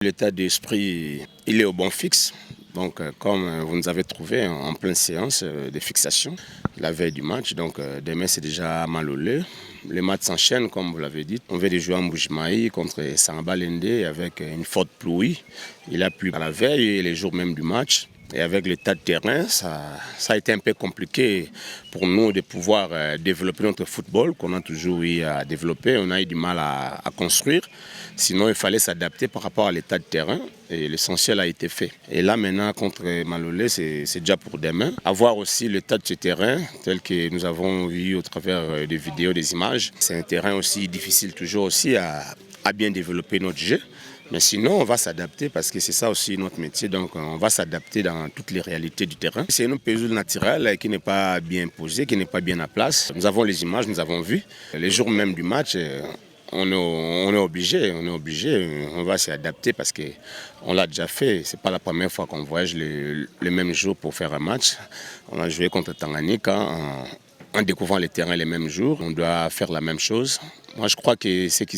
L'état d'esprit, il est au bon fixe. Donc, comme vous nous avez trouvé en pleine séance de fixation, la veille du match, donc demain c'est déjà mal au lait. Les matchs s'enchaînent, comme vous l'avez dit. On vient de jouer en Mbuji-Mayi contre Samba Lende avec une forte pluie. Il a plu à la veille et les jours même du match. Et avec l'état de terrain, ça a été un peu compliqué pour nous de pouvoir développer notre football qu'on a toujours eu à développer. On a eu du mal à construire. Sinon, il fallait s'adapter par rapport à l'état de terrain et l'essentiel a été fait. Et là, maintenant, contre Malolé, c'est déjà pour demain. Avoir aussi l'état de ce terrain, tel que nous avons vu au travers des vidéos, des images. C'est un terrain aussi difficile toujours aussi à bien développer notre jeu. Mais sinon, on va s'adapter parce que c'est ça aussi notre métier. Donc, on va s'adapter dans toutes les réalités du terrain. C'est une pelouse naturelle qui n'est pas bien posée, qui n'est pas bien à place. Nous avons les images, nous avons vu. Les jours même du match, on est obligé, on va s'y adapter parce qu'on l'a déjà fait. Ce n'est pas la première fois qu'on voyage le même jour pour faire un match. On a joué contre Tanganyika en découvrant les terrains les mêmes jours. On doit faire la même chose. Moi, je crois que ce qui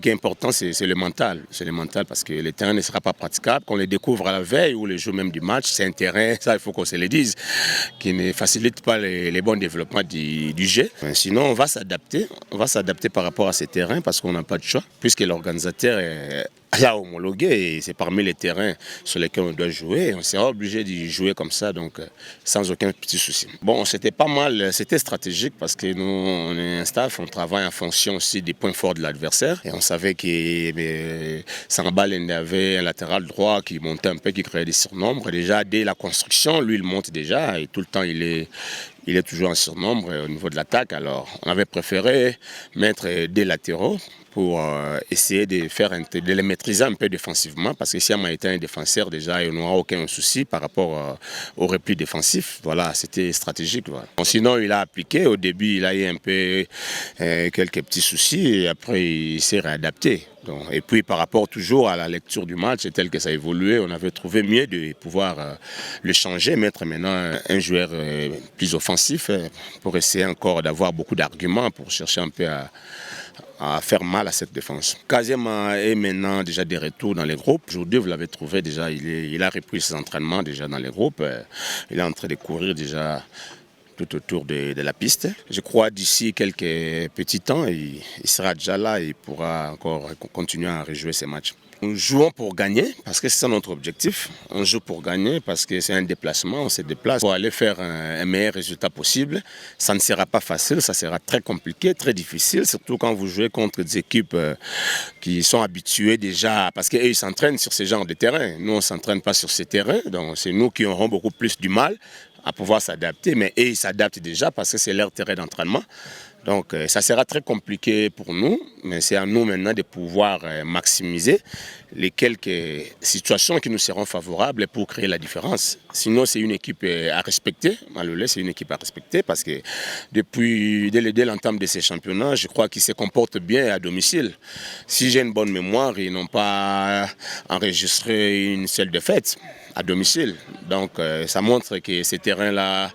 est important, c'est le mental. C'est le mental parce que le terrain ne sera pas praticable. Qu'on les découvre à la veille ou le jour même du match, c'est un terrain, ça il faut qu'on se le dise, qui ne facilite pas les bons développements du jeu. Sinon, on va s'adapter. On va s'adapter par rapport à ces terrains parce qu'on n'a pas de choix, puisque l'organisateur l'a homologué et c'est parmi les terrains sur lesquels on doit jouer. On sera obligé d'y jouer comme ça, donc sans aucun petit souci. Bon, c'était pas mal, c'était stratégique parce que nous, on est un staff, on travaille en fonction aussi des points forts de l'adversaire. Et on savait que Samba Lende avait un latéral droit qui montait un peu, qui créait des surnombres. Déjà, dès la construction, lui, il monte déjà et tout le temps, il est toujours en surnombre au niveau de l'attaque. Alors, on avait préféré mettre des latéraux pour essayer de les maîtriser un peu défensivement. Parce que si on a été un défenseur, déjà, il n'y aura aucun souci par rapport au repli défensif. Voilà, c'était stratégique. Voilà. Bon, sinon, il a appliqué. Au début, il a eu un peu quelques petits soucis et après, il s'est réadapté. Donc, et puis par rapport toujours à la lecture du match, tel que ça a évolué, on avait trouvé mieux de pouvoir le changer, mettre maintenant un joueur plus offensif pour essayer encore d'avoir beaucoup d'arguments pour chercher un peu à faire mal à cette défense. Kazema est maintenant déjà de retour dans les groupes. Aujourd'hui, vous l'avez trouvé déjà, il a repris ses entraînements déjà dans les groupes. Il est en train de courir déjà tout autour de la piste. Je crois d'ici quelques petits temps, il sera déjà là et il pourra encore continuer à rejouer ses matchs. Nous jouons pour gagner parce que c'est ça notre objectif. On joue pour gagner parce que c'est un déplacement, on se déplace pour aller faire un meilleur résultat possible. Ça ne sera pas facile, ça sera très compliqué, très difficile, surtout quand vous jouez contre des équipes qui sont habituées déjà, parce qu'eux ils s'entraînent sur ce genre de terrain. Nous on ne s'entraîne pas sur ces terrains, donc c'est nous qui aurons beaucoup plus du mal à pouvoir s'adapter, mais eux ils s'adaptent déjà parce que c'est leur terrain d'entraînement. Donc ça sera très compliqué pour nous, mais c'est à nous maintenant de pouvoir maximiser les quelques situations qui nous seront favorables pour créer la différence. Sinon, c'est une équipe à respecter. Malolé, c'est une équipe à respecter parce que dès l'entame de ces championnats, je crois qu'ils se comportent bien à domicile. Si j'ai une bonne mémoire, ils n'ont pas enregistré une seule défaite à domicile. Donc ça montre que ces terrains-là,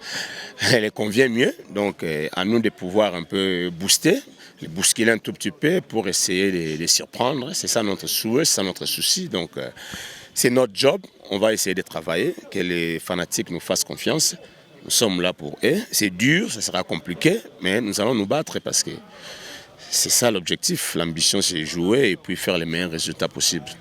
les convient mieux. Donc à nous de pouvoir un peu booster, les bousculer un tout petit peu pour essayer de les surprendre. C'est ça notre souhait, c'est ça notre souci. Donc c'est notre job, on va essayer de travailler, que les fanatiques nous fassent confiance. Nous sommes là pour eux. C'est dur, ça sera compliqué, mais nous allons nous battre parce que c'est ça l'objectif. L'ambition, c'est jouer et puis faire les meilleurs résultats possibles.